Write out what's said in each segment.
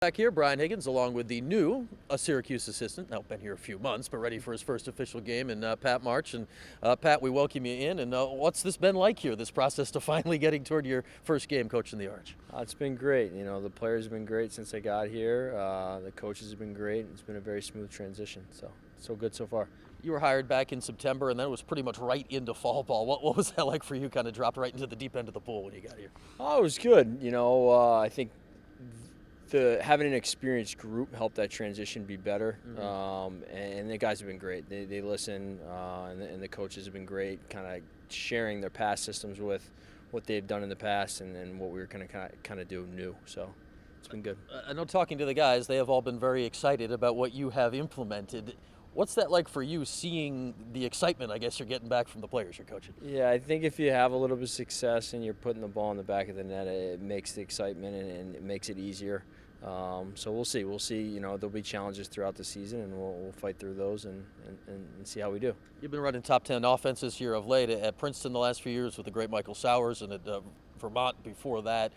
Back here, Brian Higgins, along with the new Syracuse assistant, now been here a few months, but ready for his first official game, and Pat March. And Pat, we welcome you in. And what's this been like here, this process to finally getting toward your first game coaching the Orange? It's been great. You know, the players have been great since I got here. The coaches have been great. It's been a very smooth transition. So good so far. You were hired back in September, and then it was pretty much right into fall ball. What was that like for you, kind of dropped right into the deep end of the pool when you got here? Oh, it was good. You know, I think having an experienced group helped that transition be better. And the guys have been great. They listen, and the coaches have been great, kind of sharing their past systems with what they've done in the past and what we were going to kind of do new. So it's been good. I know, talking to the guys, they have all been very excited about what you have implemented. What's that like for you, seeing the excitement, I guess, you're getting back from the players you're coaching? Yeah, I think if you have a little bit of success and you're putting the ball in the back of the net, it makes the excitement and it makes it easier. So we'll see. We'll see. You know, there'll be challenges throughout the season, and we'll fight through those and see how we do. You've been running top 10 offenses here of late at Princeton the last few years with the great Michael Sowers, and at Vermont before that.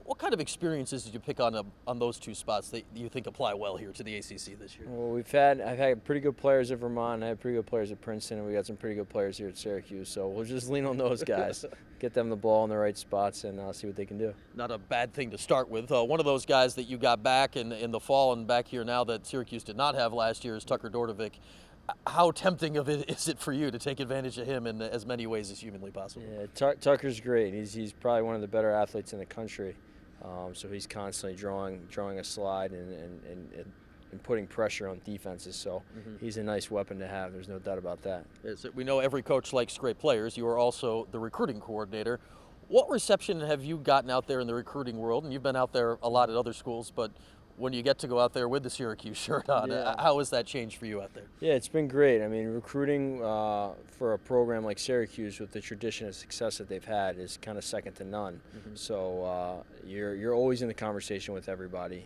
What kind of experiences did you pick on those two spots that you think apply well here to the ACC this year? Well, I've had pretty good players at Vermont, and I had pretty good players at Princeton, and we got some pretty good players here at Syracuse. So we'll just lean on those guys, get them the ball in the right spots, and see what they can do. Not a bad thing to start with. One of those guys that you got back in the fall and back here now that Syracuse did not have last year is Tucker Dordevic. How tempting is it for you to take advantage of him in as many ways as humanly possible? Yeah, Tucker's great. He's probably one of the better athletes in the country. So he's constantly drawing a slide and putting pressure on defenses. So he's a nice weapon to have. There's no doubt about that. We know every coach likes great players. You are also the recruiting coordinator. What reception have you gotten out there in the recruiting world? And you've been out there a lot at other schools, but when you get to go out there with the Syracuse shirt on, how has that changed for you out there? Yeah, it's been great. I mean, recruiting for a program like Syracuse with the tradition of success that they've had is kind of second to none. So you're always in the conversation with everybody.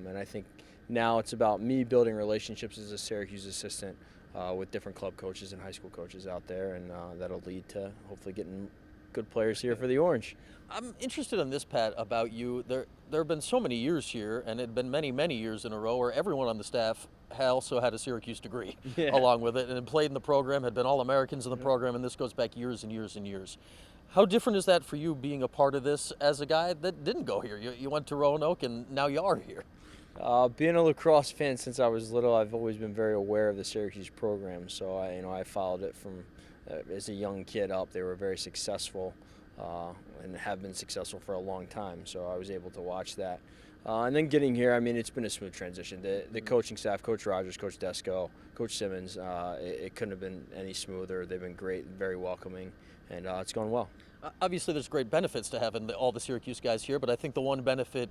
And I think now it's about me building relationships as a Syracuse assistant with different club coaches and high school coaches out there, and that'll lead to hopefully getting good players here for the Orange. I'm interested in this, Pat, about you. There have been so many years here, and it had been many, many years in a row where everyone on the staff also had a Syracuse degree along with it and had played in the program, had been All-Americans in the program, and this goes back years and years and years. How different is that for you being a part of this as a guy that didn't go here? You went to Roanoke, and now you are here. Being a lacrosse fan since I was little, I've always been very aware of the Syracuse program. So I followed it from as a young kid up. They were very successful and have been successful for a long time. So I was able to watch that. And then getting here, I mean, it's been a smooth transition. The coaching staff, Coach Rogers, Coach Desko, Coach Simmons, it couldn't have been any smoother. They've been great, very welcoming, and it's gone well. Obviously, there's great benefits to having all the Syracuse guys here, but I think the one benefit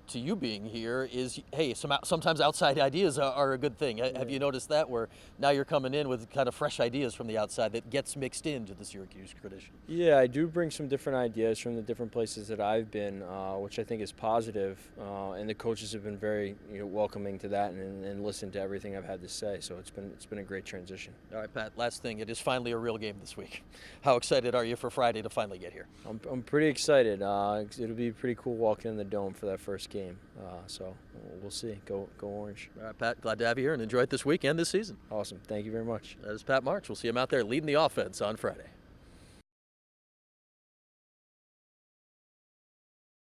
to you being here is, hey, sometimes outside ideas are a good thing. Have you noticed that, where now you're coming in with kind of fresh ideas from the outside that gets mixed into the Syracuse tradition? Yeah, I do bring some different ideas from the different places that I've been, which I think is positive, and the coaches have been very welcoming to that and listened to everything I've had to say. So it's been a great transition. All right, Pat, last thing, it is finally a real game this week. How excited are you for Friday to finally get here? I'm pretty excited. It'll be pretty cool walking in the Dome for that first game. So we'll see. Go Orange. All right, Pat, glad to have you here, and enjoy it this week and this season. Awesome. Thank you very much. That is Pat March. We'll see him out there leading the offense on Friday.